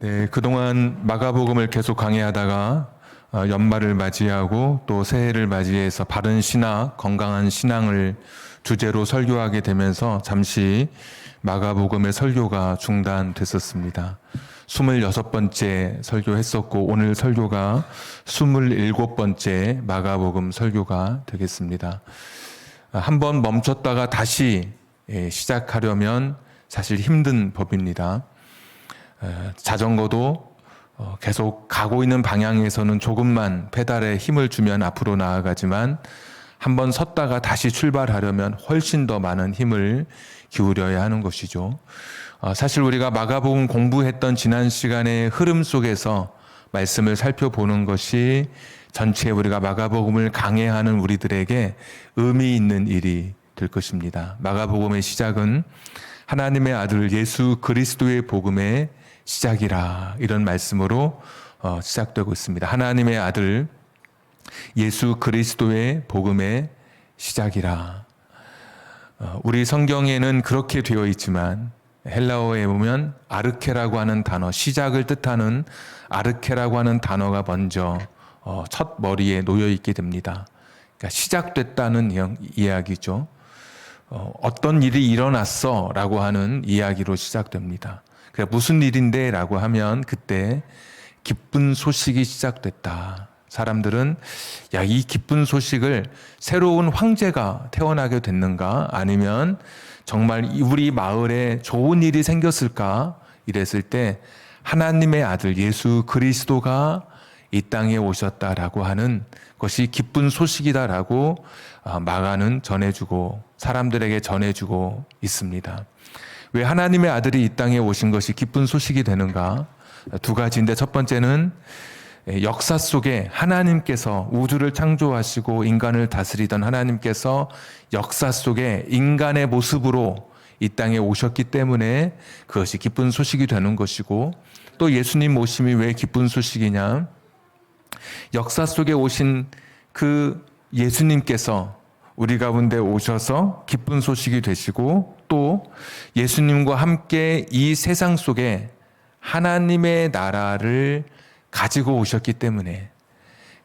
네, 그동안 마가복음을 계속 강의하다가 연말을 맞이하고 또 새해를 맞이해서 바른 신학, 건강한 신앙을 주제로 설교하게 되면서 잠시 마가복음의 설교가 중단됐었습니다. 26번째 설교했었고 오늘 설교가 27번째 마가복음 설교가 되겠습니다. 한번 멈췄다가 다시 시작하려면 사실 힘든 법입니다. 자전거도 계속 가고 있는 방향에서는 조금만 페달에 힘을 주면 앞으로 나아가지만 한번 섰다가 다시 출발하려면 훨씬 더 많은 힘을 기울여야 하는 것이죠. 사실 우리가 마가복음 공부했던 지난 시간의 흐름 속에서 말씀을 살펴보는 것이 전체 우리가 마가복음을 강해하는 우리들에게 의미 있는 일이 될 것입니다. 마가복음의 시작은 하나님의 아들 예수 그리스도의 복음의 시작이라 이런 말씀으로 시작되고 있습니다. 하나님의 아들 예수 그리스도의 복음의 시작이라. 우리 성경에는 그렇게 되어 있지만 헬라어에 보면 아르케라고 하는 단어, 시작을 뜻하는 아르케라고 하는 단어가 먼저 첫 머리에 놓여 있게 됩니다. 그러니까 시작됐다는 이야기죠. 어떤 일이 일어났어 라고 하는 이야기로 시작됩니다. 무슨 일인데 라고 하면 그때 기쁜 소식이 시작됐다. 사람들은 이 기쁜 소식을 새로운 황제가 태어나게 됐는가 아니면 정말 우리 마을에 좋은 일이 생겼을까 이랬을 때 하나님의 아들 예수 그리스도가 이 땅에 오셨다라고 하는 것이 기쁜 소식이다라고 마가는 전해주고 사람들에게 전해주고 있습니다. 왜 하나님의 아들이 이 땅에 오신 것이 기쁜 소식이 되는가? 두 가지인데 첫 번째는 역사 속에 하나님께서 우주를 창조하시고 인간을 다스리던 하나님께서 역사 속에 인간의 모습으로 이 땅에 오셨기 때문에 그것이 기쁜 소식이 되는 것이고 또 예수님 오심이 왜 기쁜 소식이냐? 역사 속에 오신 그 예수님께서 우리 가운데 오셔서 기쁜 소식이 되시고 또 예수님과 함께 이 세상 속에 하나님의 나라를 가지고 오셨기 때문에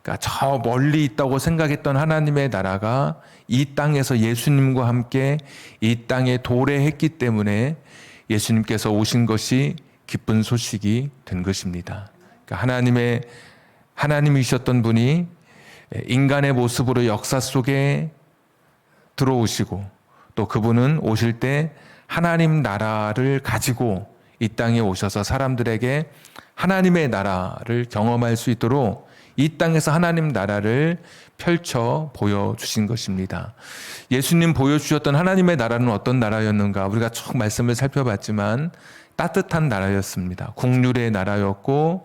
그러니까 저 멀리 있다고 생각했던 하나님의 나라가 이 땅에서 예수님과 함께 이 땅에 도래했기 때문에 예수님께서 오신 것이 기쁜 소식이 된 것입니다. 그러니까 하나님이셨던 분이 인간의 모습으로 역사 속에 들어오시고 또 그분은 오실 때 하나님 나라를 가지고 이 땅에 오셔서 사람들에게 하나님의 나라를 경험할 수 있도록 이 땅에서 하나님 나라를 펼쳐 보여주신 것입니다. 예수님 보여주셨던 하나님의 나라는 어떤 나라였는가? 우리가 쭉 말씀을 살펴봤지만 따뜻한 나라였습니다. 국률의 나라였고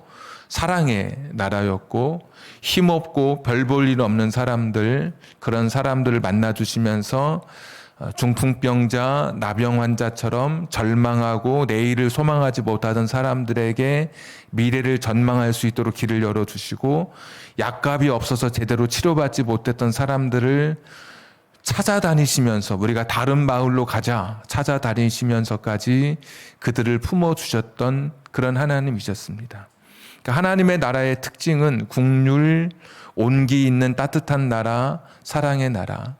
사랑의 나라였고 힘없고 별 볼 일 없는 사람들 그런 사람들을 만나주시면서 중풍병자, 나병 환자처럼 절망하고 내일을 소망하지 못하던 사람들에게 미래를 전망할 수 있도록 길을 열어주시고 약값이 없어서 제대로 치료받지 못했던 사람들을 찾아다니시면서 우리가 다른 마을로 가자 찾아다니시면서까지 그들을 품어주셨던 그런 하나님이셨습니다. 그러니까 하나님의 나라의 특징은 국률, 온기 있는 따뜻한 나라, 사랑의 나라.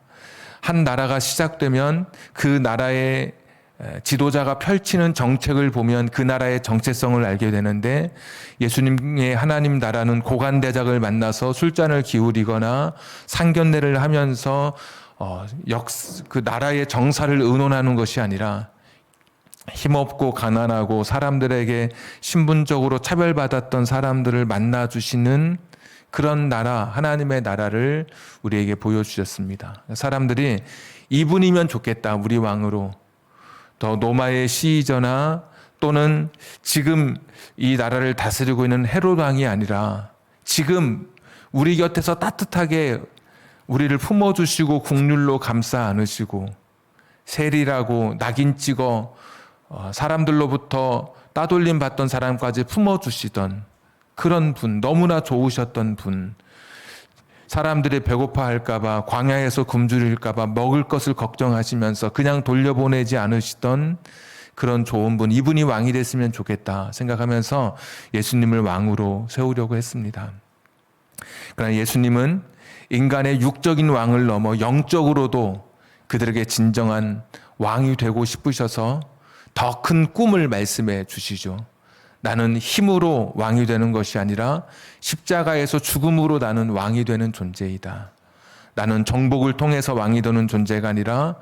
한 나라가 시작되면 그 나라의 지도자가 펼치는 정책을 보면 그 나라의 정체성을 알게 되는데 예수님의 하나님 나라는 고관대작을 만나서 술잔을 기울이거나 상견례를 하면서 그 나라의 정사를 의논하는 것이 아니라 힘없고 가난하고 사람들에게 신분적으로 차별받았던 사람들을 만나주시는 그런 나라, 하나님의 나라를 우리에게 보여주셨습니다. 사람들이 이분이면 좋겠다, 우리 왕으로. 더 로마의 시저나 또는 지금 이 나라를 다스리고 있는 헤롯 왕이 아니라 지금 우리 곁에서 따뜻하게 우리를 품어주시고 국률로 감싸 안으시고 세리라고 낙인 찍어 사람들로부터 따돌림 받던 사람까지 품어주시던 그런 분, 너무나 좋으셨던 분, 사람들이 배고파할까봐 광야에서 굶주릴까봐 먹을 것을 걱정하시면서 그냥 돌려보내지 않으시던 그런 좋은 분, 이분이 왕이 됐으면 좋겠다 생각하면서 예수님을 왕으로 세우려고 했습니다. 그러나 예수님은 인간의 육적인 왕을 넘어 영적으로도 그들에게 진정한 왕이 되고 싶으셔서 더 큰 꿈을 말씀해 주시죠. 나는 힘으로 왕이 되는 것이 아니라 십자가에서 죽음으로 나는 왕이 되는 존재이다. 나는 정복을 통해서 왕이 되는 존재가 아니라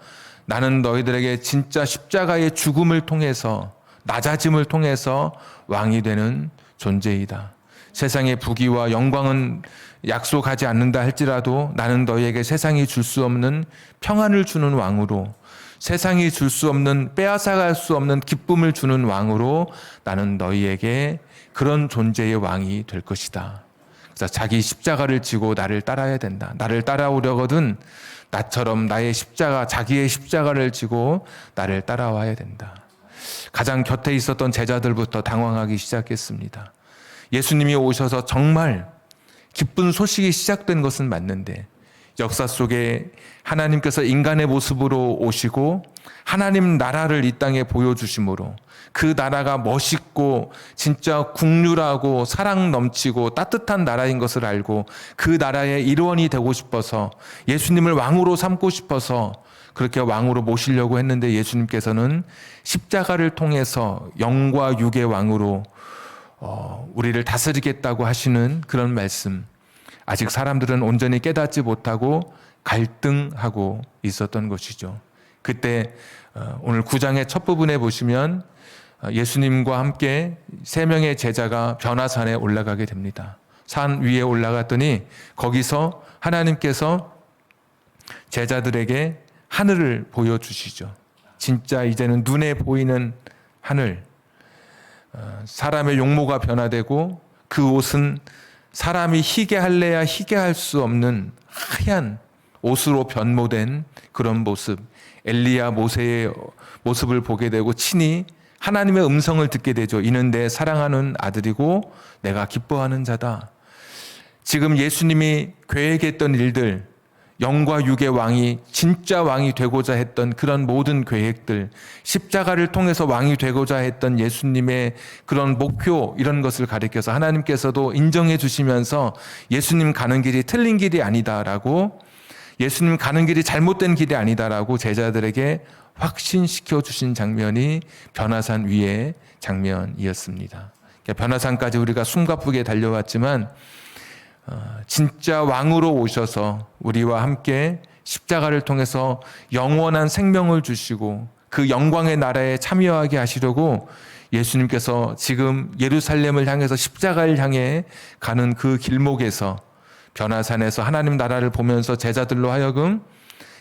나는 너희들에게 진짜 십자가의 죽음을 통해서, 낮아짐을 통해서 왕이 되는 존재이다. 세상의 부귀와 영광은 약속하지 않는다 할지라도 나는 너희에게 세상이 줄 수 없는 평안을 주는 왕으로, 세상이 줄 수 없는, 빼앗아갈 수 없는 기쁨을 주는 왕으로 나는 너희에게 그런 존재의 왕이 될 것이다. 그래서 자기 십자가를 지고 나를 따라야 된다. 나를 따라오려거든 나처럼 나의 십자가, 자기의 십자가를 지고 나를 따라와야 된다. 가장 곁에 있었던 제자들부터 당황하기 시작했습니다. 예수님이 오셔서 정말 기쁜 소식이 시작된 것은 맞는데 역사 속에 하나님께서 인간의 모습으로 오시고 하나님 나라를 이 땅에 보여주심으로 그 나라가 멋있고 진짜 국률하고 사랑 넘치고 따뜻한 나라인 것을 알고 그 나라의 일원이 되고 싶어서 예수님을 왕으로 삼고 싶어서 그렇게 왕으로 모시려고 했는데 예수님께서는 십자가를 통해서 영과 육의 왕으로 우리를 다스리겠다고 하시는 그런 말씀, 아직 사람들은 온전히 깨닫지 못하고 갈등하고 있었던 것이죠. 그때 오늘 9장의 첫 부분에 보시면 예수님과 함께 3명의 제자가 변화산에 올라가게 됩니다. 산 위에 올라갔더니 거기서 하나님께서 제자들에게 하늘을 보여주시죠. 진짜 이제는 눈에 보이는 하늘, 사람의 용모가 변화되고 그 옷은 사람이 희게 할래야 희게 할 수 없는 하얀 옷으로 변모된 그런 모습, 엘리야 모세의 모습을 보게 되고 친히 하나님의 음성을 듣게 되죠. 이는 내 사랑하는 아들이고 내가 기뻐하는 자다. 지금 예수님이 계획했던 일들, 영과 육의 왕이 진짜 왕이 되고자 했던 그런 모든 계획들, 십자가를 통해서 왕이 되고자 했던 예수님의 그런 목표, 이런 것을 가리켜서 하나님께서도 인정해 주시면서 예수님 가는 길이 틀린 길이 아니다라고, 예수님 가는 길이 잘못된 길이 아니다라고 제자들에게 확신시켜 주신 장면이 변화산 위의 장면이었습니다. 변화산까지 우리가 숨가쁘게 달려왔지만 진짜 왕으로 오셔서 우리와 함께 십자가를 통해서 영원한 생명을 주시고 그 영광의 나라에 참여하게 하시려고 예수님께서 지금 예루살렘을 향해서 십자가를 향해 가는 그 길목에서 변화산에서 하나님 나라를 보면서 제자들로 하여금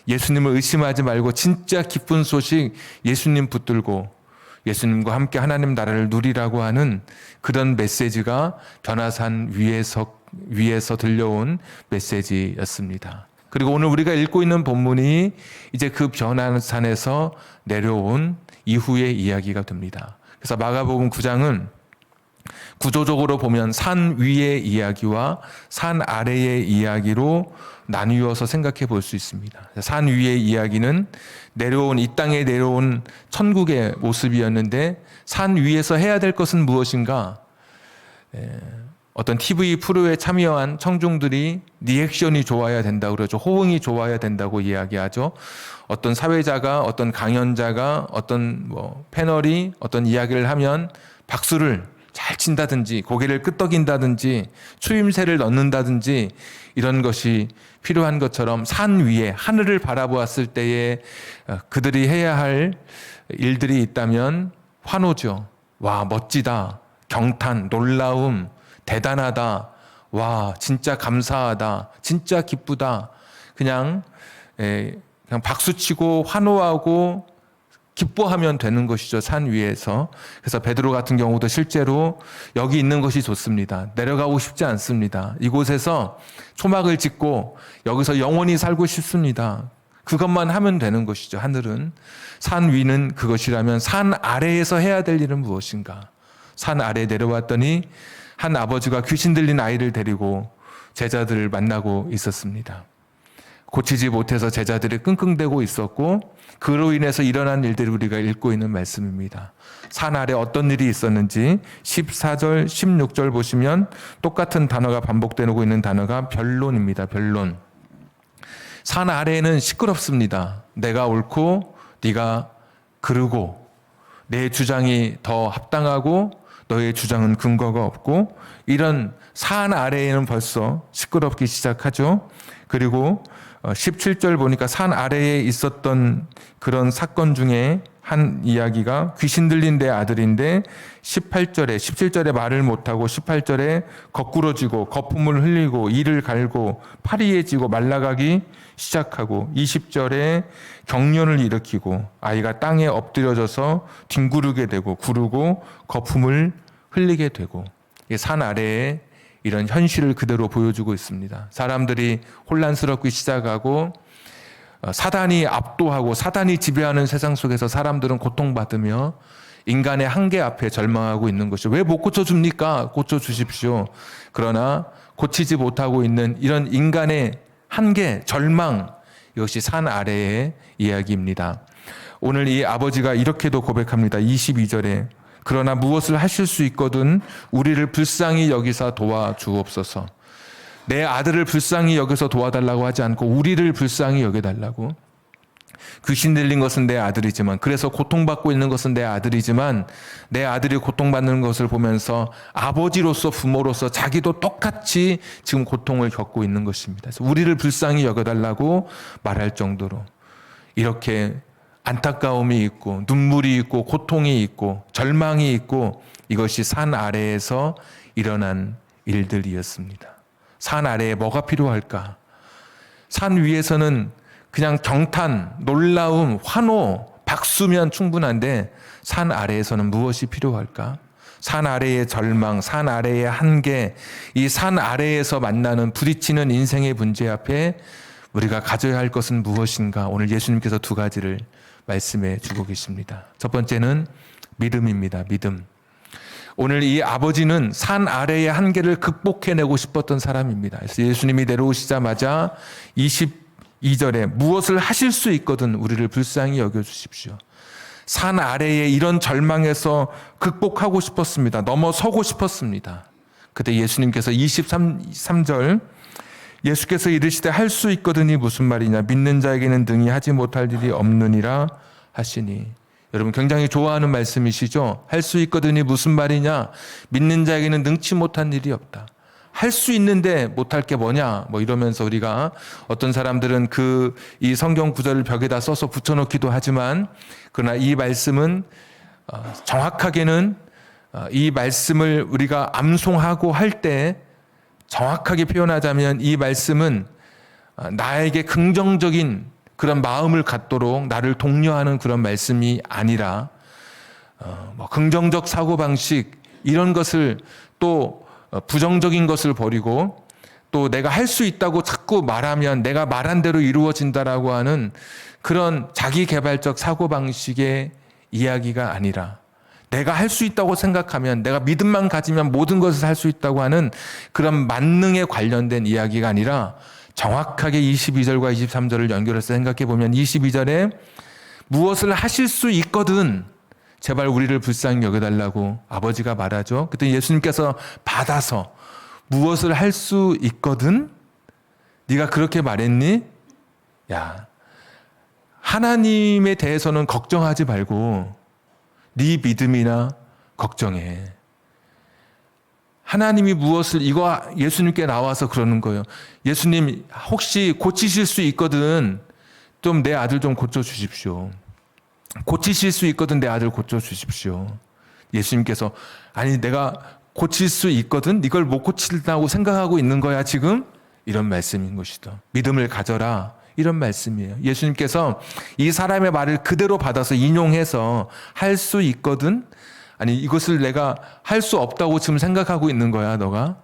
예수님을 의심하지 말고 진짜 기쁜 소식 예수님 붙들고 예수님과 함께 하나님 나라를 누리라고 하는 그런 메시지가 변화산 위에서 들려온 메시지였습니다. 그리고 오늘 우리가 읽고 있는 본문이 이제 그 변화산에서 내려온 이후의 이야기가 됩니다. 그래서 마가복음 9장은 구조적으로 보면 산 위의 이야기와 산 아래의 이야기로 나뉘어서 생각해 볼 수 있습니다. 산 위의 이야기는 내려온, 이 땅에 내려온 천국의 모습이었는데 산 위에서 해야 될 것은 무엇인가? 어떤 TV 프로에 참여한 청중들이 리액션이 좋아야 된다고 그러죠. 호응이 좋아야 된다고 이야기하죠. 어떤 사회자가, 어떤 강연자가, 어떤 패널이 어떤 이야기를 하면 박수를 잘 친다든지 고개를 끄덕인다든지 추임새를 넣는다든지 이런 것이 필요한 것처럼 산 위에 하늘을 바라보았을 때에 그들이 해야 할 일들이 있다면 환호죠. 와, 멋지다. 경탄, 놀라움, 대단하다. 와, 진짜 감사하다. 진짜 기쁘다. 그냥 박수치고 환호하고 기뻐하면 되는 것이죠. 산 위에서. 그래서 베드로 같은 경우도 실제로 여기 있는 것이 좋습니다. 내려가고 싶지 않습니다. 이곳에서 초막을 짓고 여기서 영원히 살고 싶습니다. 그것만 하면 되는 것이죠. 하늘은. 산 위는 그것이라면 산 아래에서 해야 될 일은 무엇인가? 산 아래에 내려왔더니 한 아버지가 귀신 들린 아이를 데리고 제자들을 만나고 있었습니다. 고치지 못해서 제자들이 끙끙대고 있었고 그로 인해서 일어난 일들을 우리가 읽고 있는 말씀입니다. 산 아래 어떤 일이 있었는지 14절, 16절 보시면 똑같은 단어가 반복되고 있는 단어가 변론입니다. 변론. 산 아래에는 시끄럽습니다. 내가 옳고 네가 그르고 내 주장이 더 합당하고 너의 주장은 근거가 없고 이런 산 아래에는 벌써 시끄럽기 시작하죠. 그리고 17절 보니까 산 아래에 있었던 그런 사건 중에 한 이야기가 귀신 들린 내 아들인데 17절에 말을 못하고 18절에 거꾸러지고 거품을 흘리고 이를 갈고 파리해지고 말라가기 시작하고 20절에 경련을 일으키고 아이가 땅에 엎드려져서 뒹구르게 되고 구르고 거품을 흘리게 되고 산 아래에 이런 현실을 그대로 보여주고 있습니다. 사람들이 혼란스럽기 시작하고 사단이 압도하고 사단이 지배하는 세상 속에서 사람들은 고통받으며 인간의 한계 앞에 절망하고 있는 것이죠. 왜 못 고쳐줍니까? 고쳐주십시오. 그러나 고치지 못하고 있는 이런 인간의 한계, 절망, 이것이 산 아래의 이야기입니다. 오늘 이 아버지가 이렇게도 고백합니다. 22절에 그러나 무엇을 하실 수 있거든 우리를 불쌍히 여기사 도와주옵소서. 내 아들을 불쌍히 여기서 도와달라고 하지 않고 우리를 불쌍히 여겨달라고. 귀신 들린 것은 내 아들이지만 그래서 고통받고 있는 것은 내 아들이지만 내 아들이 고통받는 것을 보면서 아버지로서 부모로서 자기도 똑같이 지금 고통을 겪고 있는 것입니다. 그래서 우리를 불쌍히 여겨달라고 말할 정도로 이렇게 안타까움이 있고 눈물이 있고 고통이 있고 절망이 있고 이것이 산 아래에서 일어난 일들이었습니다. 산 아래에 뭐가 필요할까? 산 위에서는 그냥 경탄, 놀라움, 환호, 박수면 충분한데 산 아래에서는 무엇이 필요할까? 산 아래의 절망, 산 아래의 한계, 이 산 아래에서 만나는 부딪히는 인생의 문제 앞에 우리가 가져야 할 것은 무엇인가? 오늘 예수님께서 두 가지를 말씀해 주고 계십니다. 첫 번째는 믿음입니다. 믿음. 오늘 이 아버지는 산 아래의 한계를 극복해내고 싶었던 사람입니다. 그래서 예수님이 내려오시자마자 22절에 무엇을 하실 수 있거든 우리를 불쌍히 여겨주십시오. 산 아래의 이런 절망에서 극복하고 싶었습니다. 넘어서고 싶었습니다. 그때 예수님께서 23절 예수께서 이르시되 할 수 있거든이 무슨 말이냐 믿는 자에게는 능히 하지 못할 일이 없느니라 하시니 여러분 굉장히 좋아하는 말씀이시죠. 할 수 있거든이 무슨 말이냐 믿는 자에게는 능치 못한 일이 없다. 할 수 있는데 못할 게 뭐냐 뭐 이러면서 우리가 어떤 사람들은 이 성경 구절을 벽에다 써서 붙여놓기도 하지만 그러나 이 말씀은 정확하게는 이 말씀을 우리가 암송하고 할 때 정확하게 표현하자면 이 말씀은 나에게 긍정적인 그런 마음을 갖도록 나를 독려하는 그런 말씀이 아니라 긍정적 사고방식 이런 것을 또 부정적인 것을 버리고 또 내가 할 수 있다고 자꾸 말하면 내가 말한 대로 이루어진다라고 하는 그런 자기개발적 사고방식의 이야기가 아니라 내가 할 수 있다고 생각하면 내가 믿음만 가지면 모든 것을 할 수 있다고 하는 그런 만능에 관련된 이야기가 아니라 정확하게 22절과 23절을 연결해서 생각해 보면 22절에 무엇을 하실 수 있거든 제발 우리를 불쌍히 여겨달라고 아버지가 말하죠. 그때 예수님께서 받아서 무엇을 할 수 있거든? 네가 그렇게 말했니? 야, 하나님에 대해서는 걱정하지 말고 네 믿음이나 걱정해. 하나님이 무엇을 이거 예수님께 나와서 그러는 거예요. 예수님 혹시 고치실 수 있거든 좀 내 아들 좀 고쳐주십시오. 고치실 수 있거든 내 아들 고쳐주십시오. 예수님께서 아니 내가 고칠 수 있거든 이걸 못 고친다고 생각하고 있는 거야 지금? 이런 말씀인 것이다. 믿음을 가져라. 이런 말씀이에요. 예수님께서 이 사람의 말을 그대로 받아서 인용해서 할 수 있거든? 아니 이것을 내가 할 수 없다고 지금 생각하고 있는 거야 너가?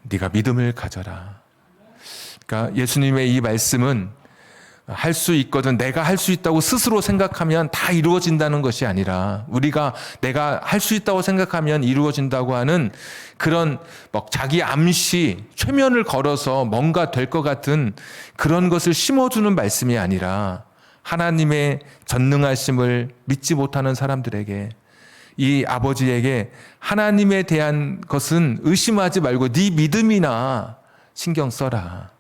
네가 믿음을 가져라. 그러니까 예수님의 이 말씀은 할 수 있거든, 내가 할 수 있다고 스스로 생각하면 다 이루어진다는 것이 아니라, 우리가 내가 할 수 있다고 생각하면 이루어진다고 하는 그런 막 자기 암시, 최면을 걸어서 뭔가 될 것 같은 그런 것을 심어주는 말씀이 아니라, 하나님의 전능하심을 믿지 못하는 사람들에게, 이 아버지에게 하나님에 대한 것은 의심하지 말고 네 믿음이나 신경 써라.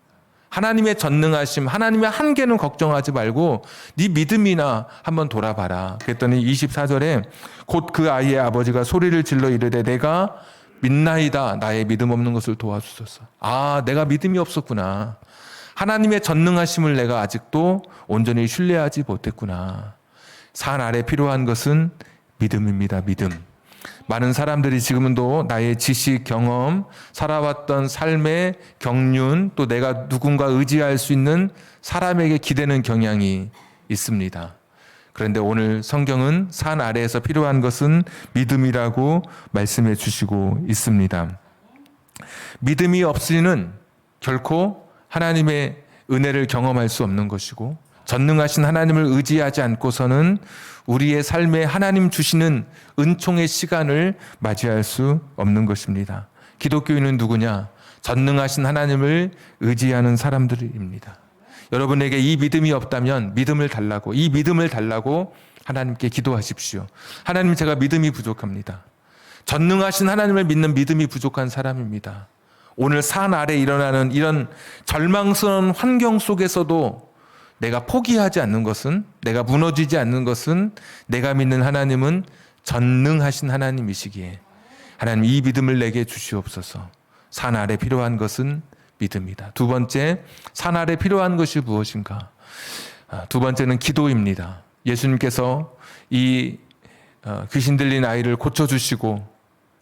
하나님의 전능하심, 하나님의 한계는 걱정하지 말고 네 믿음이나 한번 돌아봐라. 그랬더니 24절에 곧 그 아이의 아버지가 소리를 질러 이르되 내가 믿나이다. 나의 믿음 없는 것을 도와주소서. 아, 내가 믿음이 없었구나. 하나님의 전능하심을 내가 아직도 온전히 신뢰하지 못했구나. 산 아래 필요한 것은 믿음입니다. 믿음. 많은 사람들이 지금도 나의 지식, 경험, 살아왔던 삶의 경륜, 또 내가 누군가 의지할 수 있는 사람에게 기대는 경향이 있습니다. 그런데 오늘 성경은 산 아래에서 필요한 것은 믿음이라고 말씀해 주시고 있습니다. 믿음이 없이는 결코 하나님의 은혜를 경험할 수 없는 것이고, 전능하신 하나님을 의지하지 않고서는 우리의 삶에 하나님 주시는 은총의 시간을 맞이할 수 없는 것입니다. 기독교인은 누구냐? 전능하신 하나님을 의지하는 사람들입니다. 여러분에게 이 믿음이 없다면 믿음을 달라고, 이 믿음을 달라고 하나님께 기도하십시오. 하나님, 제가 믿음이 부족합니다. 전능하신 하나님을 믿는 믿음이 부족한 사람입니다. 오늘 산 아래 일어나는 이런 절망스러운 환경 속에서도 내가 포기하지 않는 것은, 내가 무너지지 않는 것은, 내가 믿는 하나님은 전능하신 하나님이시기에 하나님, 이 믿음을 내게 주시옵소서. 산 아래 필요한 것은 믿음이다. 두 번째, 산 아래 필요한 것이 무엇인가? 두 번째는 기도입니다. 예수님께서 이 귀신 들린 아이를 고쳐주시고,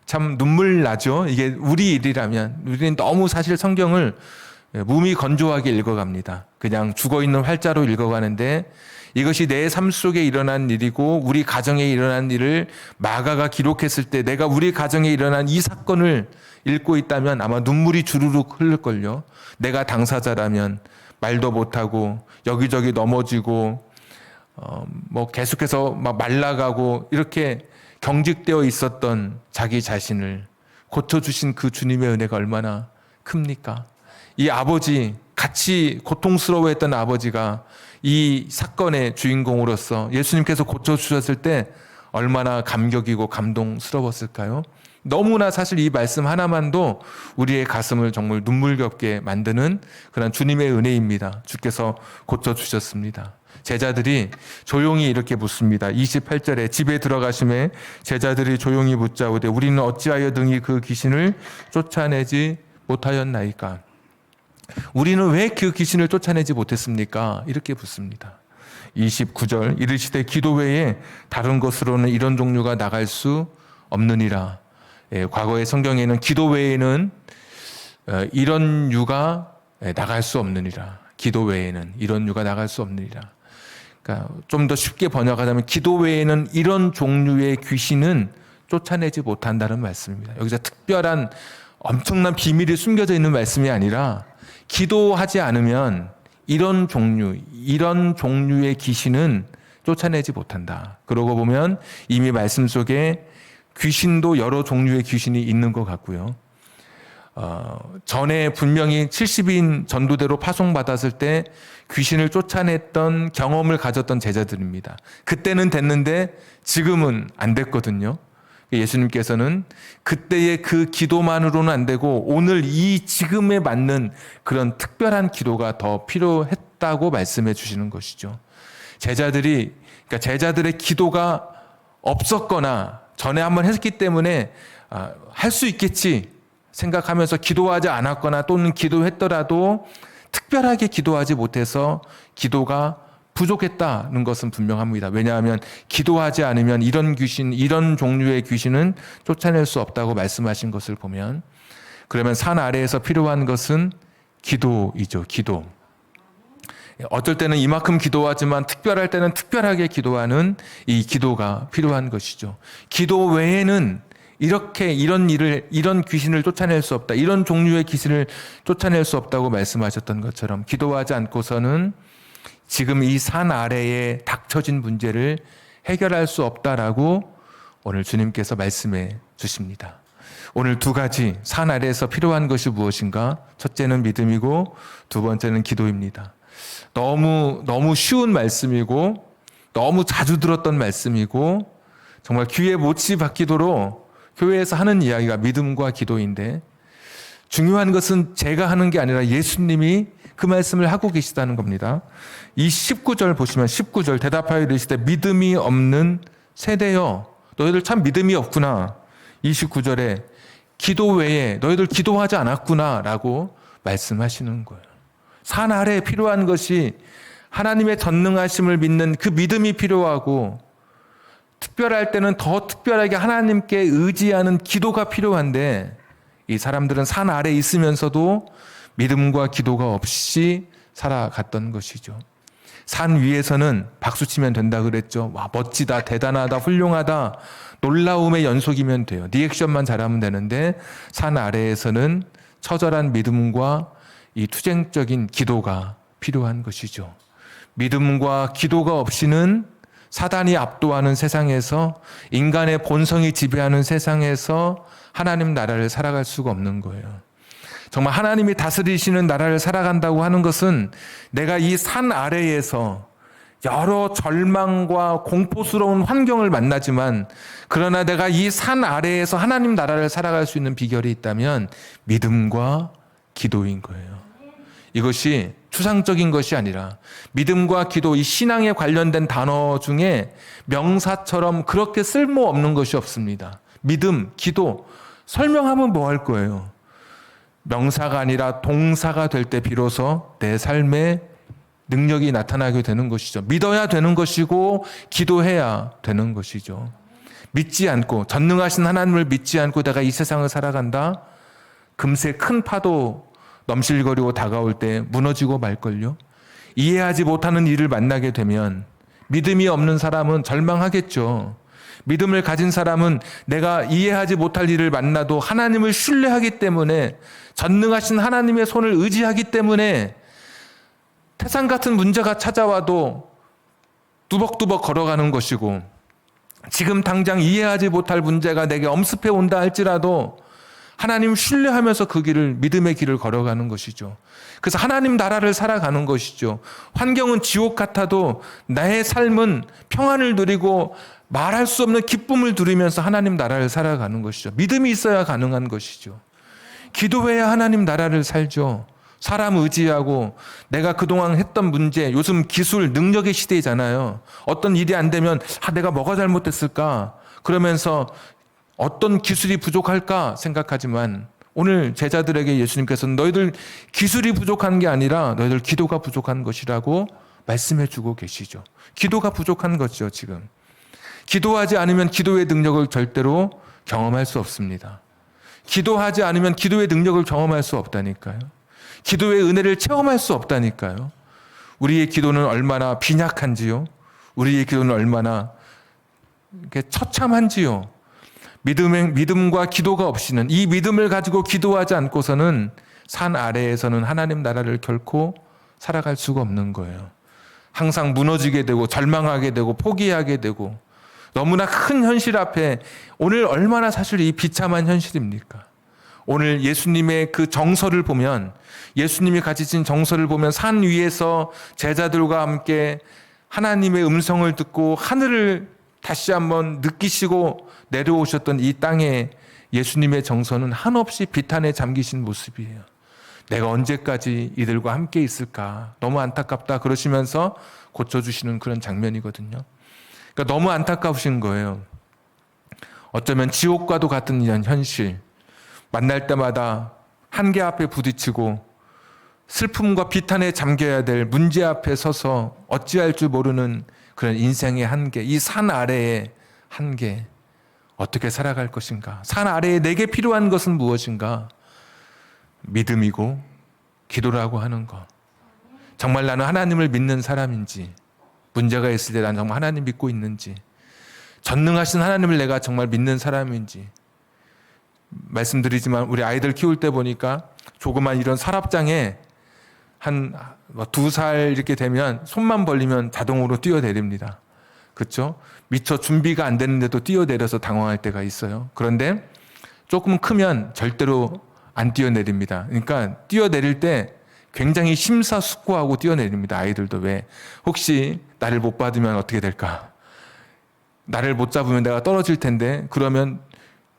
참 눈물 나죠. 이게 우리 일이라면, 우리는 너무 사실 성경을 몸이 건조하게 읽어갑니다. 그냥 죽어있는 활자로 읽어가는데, 이것이 내 삶 속에 일어난 일이고 우리 가정에 일어난 일을 마가가 기록했을 때 내가 우리 가정에 일어난 이 사건을 읽고 있다면 아마 눈물이 주르륵 흐를걸요. 내가 당사자라면 말도 못하고 여기저기 넘어지고 계속해서 막 말라가고 이렇게 경직되어 있었던 자기 자신을 고쳐주신 그 주님의 은혜가 얼마나 큽니까? 이 아버지, 같이 고통스러워했던 아버지가 이 사건의 주인공으로서 예수님께서 고쳐주셨을 때 얼마나 감격이고 감동스러웠을까요? 너무나 사실 이 말씀 하나만도 우리의 가슴을 정말 눈물겹게 만드는 그런 주님의 은혜입니다. 주께서 고쳐주셨습니다. 제자들이 조용히 이렇게 묻습니다. 28절에 집에 들어가심에 제자들이 조용히 묻자오되 우리는 어찌하여 등이 그 귀신을 쫓아내지 못하였나이까? 우리는 왜 그 귀신을 쫓아내지 못했습니까? 이렇게 묻습니다. 29절 이르시되 기도 외에 다른 것으로는 이런 종류가 나갈 수 없느니라. 과거의 성경에는 기도 외에는 이런 유가 나갈 수 없느니라. 기도 외에는 이런 유가 나갈 수 없느니라. 그러니까 좀 더 쉽게 번역하자면 기도 외에는 이런 종류의 귀신은 쫓아내지 못한다는 말씀입니다. 여기서 특별한 엄청난 비밀이 숨겨져 있는 말씀이 아니라 기도하지 않으면 이런 종류의 귀신은 쫓아내지 못한다. 그러고 보면 이미 말씀 속에 귀신도 여러 종류의 귀신이 있는 것 같고요. 전에 분명히 70인 전도대로 파송받았을 때 귀신을 쫓아냈던 경험을 가졌던 제자들입니다. 그때는 됐는데 지금은 안 됐거든요. 예수님께서는 그때의 그 기도만으로는 안 되고 오늘 이 지금에 맞는 그런 특별한 기도가 더 필요했다고 말씀해 주시는 것이죠. 그러니까 제자들의 기도가 없었거나 전에 한번 했기 때문에 할 수 있겠지 생각하면서 기도하지 않았거나 또는 기도했더라도 특별하게 기도하지 못해서 기도가 부족했다는 것은 분명합니다. 왜냐하면 기도하지 않으면 이런 종류의 귀신은 쫓아낼 수 없다고 말씀하신 것을 보면, 그러면 산 아래에서 필요한 것은 기도이죠. 기도. 어쩔 때는 이만큼 기도하지만 특별할 때는 특별하게 기도하는 이 기도가 필요한 것이죠. 기도 외에는 이런 귀신을 쫓아낼 수 없다. 이런 종류의 귀신을 쫓아낼 수 없다고 말씀하셨던 것처럼 기도하지 않고서는 지금 이 산 아래에 닥쳐진 문제를 해결할 수 없다라고 오늘 주님께서 말씀해 주십니다. 오늘 두 가지 산 아래에서 필요한 것이 무엇인가? 첫째는 믿음이고 두 번째는 기도입니다. 너무 쉬운 말씀이고 너무 자주 들었던 말씀이고 정말 귀에 못이 박히도록 교회에서 하는 이야기가 믿음과 기도인데 중요한 것은 제가 하는 게 아니라 예수님이 그 말씀을 하고 계시다는 겁니다. 이 19절 보시면 19절 대답하여 이르시되 믿음이 없는 세대여 너희들 참 믿음이 없구나. 29절에 기도 외에 너희들 기도하지 않았구나 라고 말씀하시는 거예요. 산 아래에 필요한 것이 하나님의 전능하심을 믿는 그 믿음이 필요하고 특별할 때는 더 특별하게 하나님께 의지하는 기도가 필요한데 이 사람들은 산 아래에 있으면서도 믿음과 기도가 없이 살아갔던 것이죠. 산 위에서는 박수치면 된다 그랬죠. 와, 멋지다, 대단하다, 훌륭하다, 놀라움의 연속이면 돼요. 리액션만 잘하면 되는데 산 아래에서는 처절한 믿음과 이 투쟁적인 기도가 필요한 것이죠. 믿음과 기도가 없이는 사단이 압도하는 세상에서 인간의 본성이 지배하는 세상에서 하나님 나라를 살아갈 수가 없는 거예요. 정말 하나님이 다스리시는 나라를 살아간다고 하는 것은 내가 이 산 아래에서 여러 절망과 공포스러운 환경을 만나지만 그러나 내가 이 산 아래에서 하나님 나라를 살아갈 수 있는 비결이 있다면 믿음과 기도인 거예요. 이것이 추상적인 것이 아니라 믿음과 기도, 이 신앙에 관련된 단어 중에 명사처럼 그렇게 쓸모없는 것이 없습니다. 믿음, 기도, 설명하면 뭐 할 거예요? 명사가 아니라 동사가 될 때 비로소 내 삶에 능력이 나타나게 되는 것이죠. 믿어야 되는 것이고 기도해야 되는 것이죠. 믿지 않고 전능하신 하나님을 믿지 않고 내가 이 세상을 살아간다? 금세 큰 파도 넘실거리고 다가올 때 무너지고 말걸요. 이해하지 못하는 일을 만나게 되면 믿음이 없는 사람은 절망하겠죠. 믿음을 가진 사람은 내가 이해하지 못할 일을 만나도 하나님을 신뢰하기 때문에 전능하신 하나님의 손을 의지하기 때문에 태산 같은 문제가 찾아와도 뚜벅뚜벅 걸어가는 것이고 지금 당장 이해하지 못할 문제가 내게 엄습해 온다 할지라도 하나님 신뢰하면서 그 길을 믿음의 길을 걸어가는 것이죠. 그래서 하나님 나라를 살아가는 것이죠. 환경은 지옥 같아도 나의 삶은 평안을 누리고 말할 수 없는 기쁨을 누리면서 하나님 나라를 살아가는 것이죠. 믿음이 있어야 가능한 것이죠. 기도해야 하나님 나라를 살죠. 사람 의지하고 내가 그동안 했던 문제, 요즘 기술, 능력의 시대잖아요. 어떤 일이 안 되면 내가 뭐가 잘못됐을까? 그러면서 어떤 기술이 부족할까 생각하지만 오늘 제자들에게 예수님께서는 너희들 기술이 부족한 게 아니라 너희들 기도가 부족한 것이라고 말씀해 주고 계시죠. 기도가 부족한 거죠, 지금. 기도하지 않으면 기도의 능력을 절대로 경험할 수 없습니다. 기도하지 않으면 기도의 능력을 경험할 수 없다니까요. 기도의 은혜를 체험할 수 없다니까요. 우리의 기도는 얼마나 빈약한지요. 우리의 기도는 얼마나 처참한지요. 믿음과 기도가 없이는 이 믿음을 가지고 기도하지 않고서는 산 아래에서는 하나님 나라를 결코 살아갈 수가 없는 거예요. 항상 무너지게 되고 절망하게 되고 포기하게 되고 너무나 큰 현실 앞에 오늘 얼마나 사실 이 비참한 현실입니까? 오늘 예수님의 그 정서를 보면 예수님이 가지신 정서를 보면 산 위에서 제자들과 함께 하나님의 음성을 듣고 하늘을 다시 한번 느끼시고 내려오셨던 이 땅에 예수님의 정서는 한없이 비탄에 잠기신 모습이에요. 내가 언제까지 이들과 함께 있을까? 너무 안타깝다 그러시면서 고쳐주시는 그런 장면이거든요. 그러니까 너무 안타까우신 거예요. 어쩌면 지옥과도 같은 이런 현실. 만날 때마다 한계 앞에 부딪히고 슬픔과 비탄에 잠겨야 될 문제 앞에 서서 어찌할 줄 모르는 그런 인생의 한계, 이 산 아래의 한계, 어떻게 살아갈 것인가? 산 아래에 내게 필요한 것은 무엇인가? 믿음이고 기도라고 하는 것. 정말 나는 하나님을 믿는 사람인지, 문제가 있을 때 난 정말 하나님 믿고 있는지, 전능하신 하나님을 내가 정말 믿는 사람인지. 말씀드리지만 우리 아이들 키울 때 보니까 조그만 이런 서랍장에 한 2살 이렇게 되면 손만 벌리면 자동으로 뛰어내립니다. 그렇죠? 미처 준비가 안 됐는데도 뛰어내려서 당황할 때가 있어요. 그런데 조금 크면 절대로 안 뛰어내립니다. 그러니까 뛰어내릴 때 굉장히 심사숙고하고 뛰어내립니다. 아이들도. 왜? 혹시 나를 못 받으면 어떻게 될까? 나를 못 잡으면 내가 떨어질 텐데, 그러면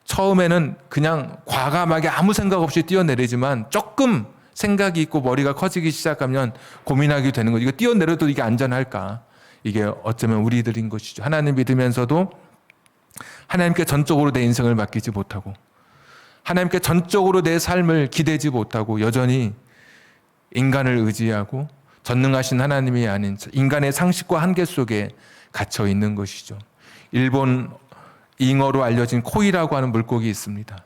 처음에는 그냥 과감하게 아무 생각 없이 뛰어내리지만 조금 생각이 있고 머리가 커지기 시작하면 고민하게 되는 거죠. 이거 뛰어내려도 이게 안전할까? 이게 어쩌면 우리들인 것이죠. 하나님 믿으면서도 하나님께 전적으로 내 인생을 맡기지 못하고, 하나님께 전적으로 내 삶을 기대지 못하고 여전히 인간을 의지하고 전능하신 하나님이 아닌 인간의 상식과 한계 속에 갇혀 있는 것이죠. 일본 잉어로 알려진 코이라고 하는 물고기 있습니다.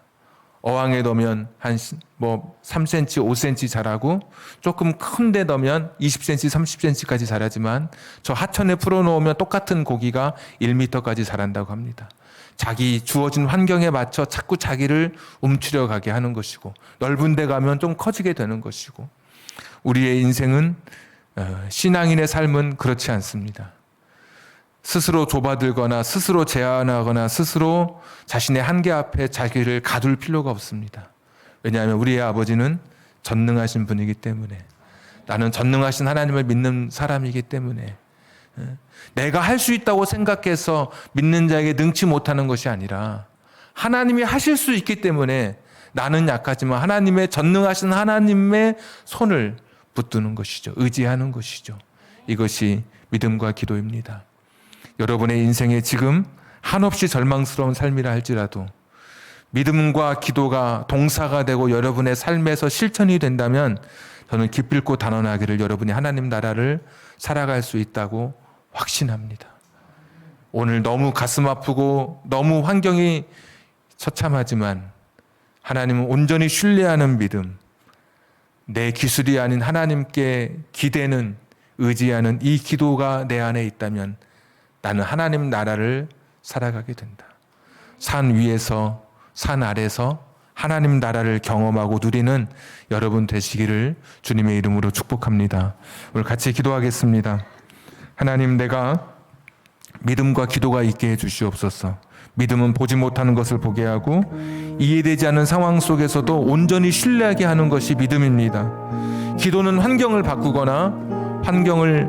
어항에 넣으면 한 3cm, 5cm 자라고, 조금 큰 데 넣으면 20cm, 30cm까지 자라지만 저 하천에 풀어놓으면 똑같은 고기가 1m까지 자란다고 합니다. 자기 주어진 환경에 맞춰 자꾸 자기를 움츠려 가게 하는 것이고, 넓은 데 가면 좀 커지게 되는 것이고, 우리의 인생은, 신앙인의 삶은 그렇지 않습니다. 스스로 좁아들거나 스스로 제한하거나 스스로 자신의 한계 앞에 자기를 가둘 필요가 없습니다. 왜냐하면 우리의 아버지는 전능하신 분이기 때문에, 나는 전능하신 하나님을 믿는 사람이기 때문에, 내가 할 수 있다고 생각해서 믿는 자에게 능치 못하는 것이 아니라 하나님이 하실 수 있기 때문에 나는 약하지만 하나님의 전능하신 하나님의 손을 붙드는 것이죠. 의지하는 것이죠. 이것이 믿음과 기도입니다. 여러분의 인생에 지금 한없이 절망스러운 삶이라 할지라도 믿음과 기도가 동사가 되고 여러분의 삶에서 실천이 된다면 저는 기필코 단언하기를 여러분이 하나님 나라를 살아갈 수 있다고 확신합니다. 오늘 너무 가슴 아프고 너무 환경이 처참하지만 하나님은 온전히 신뢰하는 믿음, 내 기술이 아닌 하나님께 기대는, 의지하는 이 기도가 내 안에 있다면 나는 하나님 나라를 살아가게 된다. 산 위에서 산 아래서 하나님 나라를 경험하고 누리는 여러분 되시기를 주님의 이름으로 축복합니다. 오늘 같이 기도하겠습니다. 하나님, 내가 믿음과 기도가 있게 해주시옵소서. 믿음은 보지 못하는 것을 보게 하고 이해되지 않는 상황 속에서도 온전히 신뢰하게 하는 것이 믿음입니다. 기도는 환경을 바꾸거나 환경을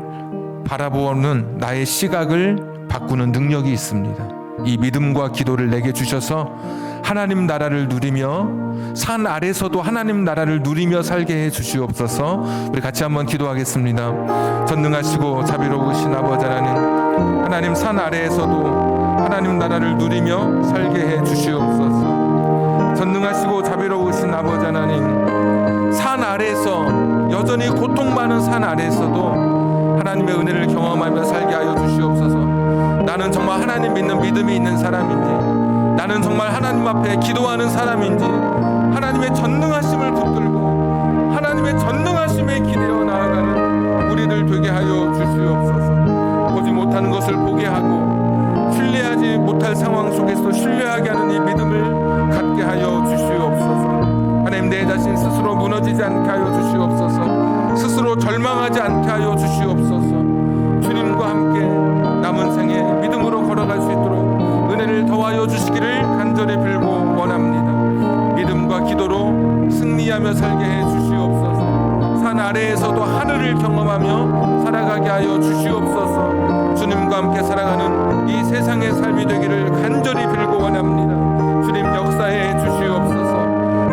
바라보는 나의 시각을 바꾸는 능력이 있습니다. 이 믿음과 기도를 내게 주셔서 하나님 나라를 누리며 산 아래서도 하나님 나라를 누리며 살게 해 주시옵소서. 우리 같이 한번 기도하겠습니다. 전능하시고 자비로우신 아버지 하나님, 산 아래에서도 하나님 나라를 누리며 살게 해 주시옵소서. 전능하시고 자비로우신 아버지 하나님, 산 아래에서 여전히 고통 많은 산 아래에서도 하나님의 은혜를 경험하며 살게 하여 주시옵소서. 나는 정말 하나님 믿는 믿음이 있는 사람인지, 나는 정말 하나님 앞에 기도하는 사람인지, 하나님의 전능하심을 붙들고 하나님의 전능하심에 기대어 나아가는 우리들 되게 하여 주시옵소서. 보지 못하는 것을 보게 하고 신뢰하지 못할 상황 속에서 신뢰하게 하는 이 믿음을 갖게 하여 주시옵소서. 하나님, 내 자신 스스로 무너지지 않게 하여 주시옵소서. 스스로 절망하지 않게 하여 주시옵소서. 주님과 함께 남은 생에 믿음으로 걸어갈 수 있도록 은혜를 더하여 주시기를 간절히 빌고 원합니다. 믿음과 기도로 승리하며 살게 해 주시옵소서. 산 아래에서도 하늘을 경험하며 살아가게 하여 주시옵소서. 주님과 함께 살아가는 이 세상의 삶이 되기를 간절히 빌고 원합니다. 주님 역사해 주시옵소서.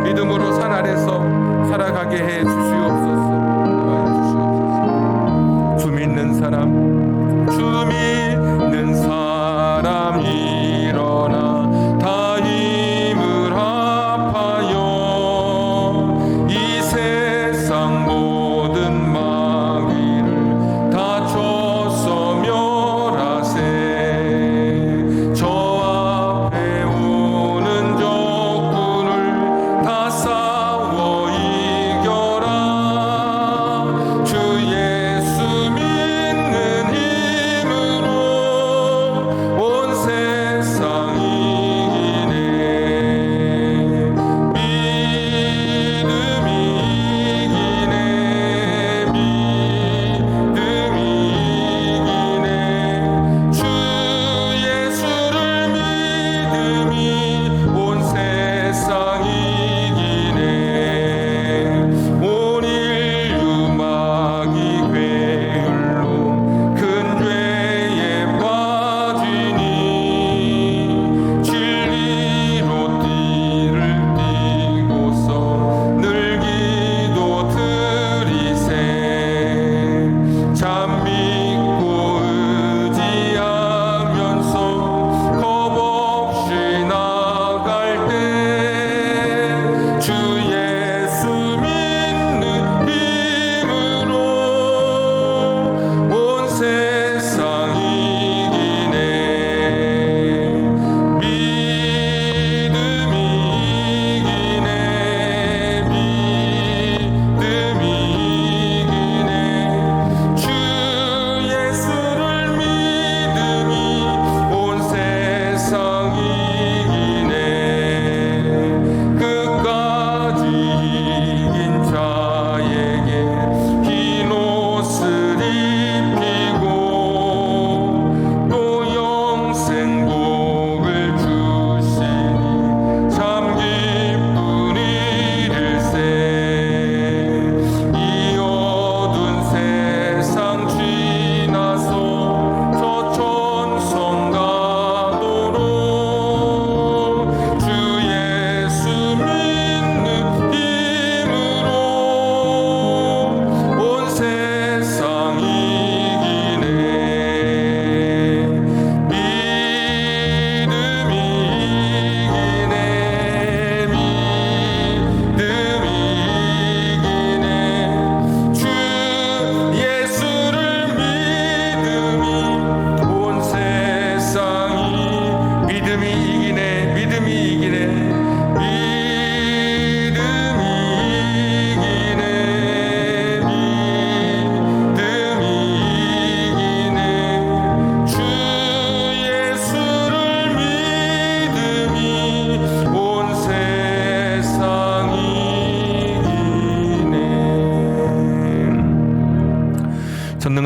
믿음으로 산 아래서 살아가게 해 주시옵소서. 주 믿는 사람, 주 믿는 사람 일어나 다 힘을 합하여 이 세상 모든 마귀를 다 쫓아 멸하세. 저 앞에 오는 적군을 다 싸워 이겨라.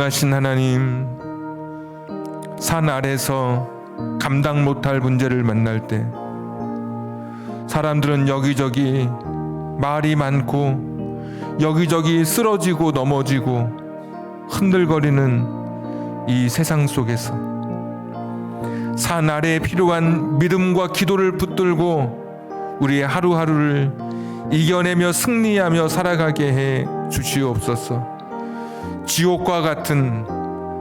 극진하신 하나님, 산 아래서 감당 못할 문제를 만날 때 사람들은 여기저기 말이 많고 여기저기 쓰러지고 넘어지고 흔들거리는 이 세상 속에서 산 아래에 필요한 믿음과 기도를 붙들고 우리의 하루하루를 이겨내며 승리하며 살아가게 해 주시옵소서. 지옥과 같은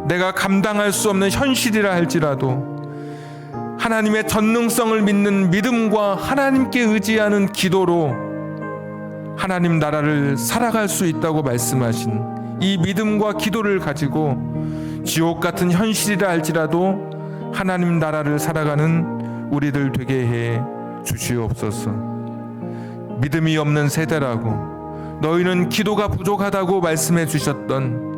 내가 감당할 수 없는 현실이라 할지라도 하나님의 전능성을 믿는 믿음과 하나님께 의지하는 기도로 하나님 나라를 살아갈 수 있다고 말씀하신 이 믿음과 기도를 가지고 지옥 같은 현실이라 할지라도 하나님 나라를 살아가는 우리들 되게 해 주시옵소서. 믿음이 없는 세대라고 너희는 기도가 부족하다고 말씀해 주셨던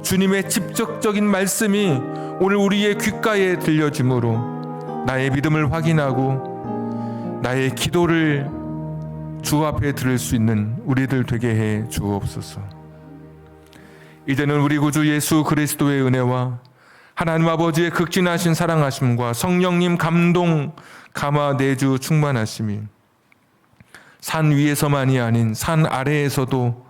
주님의 직접적인 말씀이 오늘 우리의 귓가에 들려지므로 나의 믿음을 확인하고 나의 기도를 주 앞에 드릴 수 있는 우리들 되게 해 주옵소서. 이제는 우리 구주 예수 그리스도의 은혜와 하나님 아버지의 극진하신 사랑하심과 성령님 감동 감화 내주 충만하심이 산 위에서만이 아닌 산 아래에서도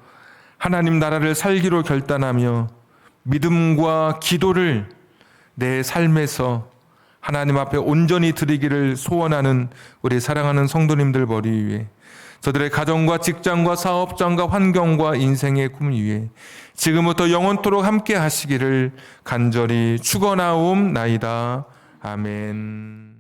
하나님 나라를 살기로 결단하며 믿음과 기도를 내 삶에서 하나님 앞에 온전히 드리기를 소원하는 우리 사랑하는 성도님들 머리 위에, 저들의 가정과 직장과 사업장과 환경과 인생의 꿈 위에 지금부터 영원토록 함께 하시기를 간절히 축원하옵나이다. 아멘.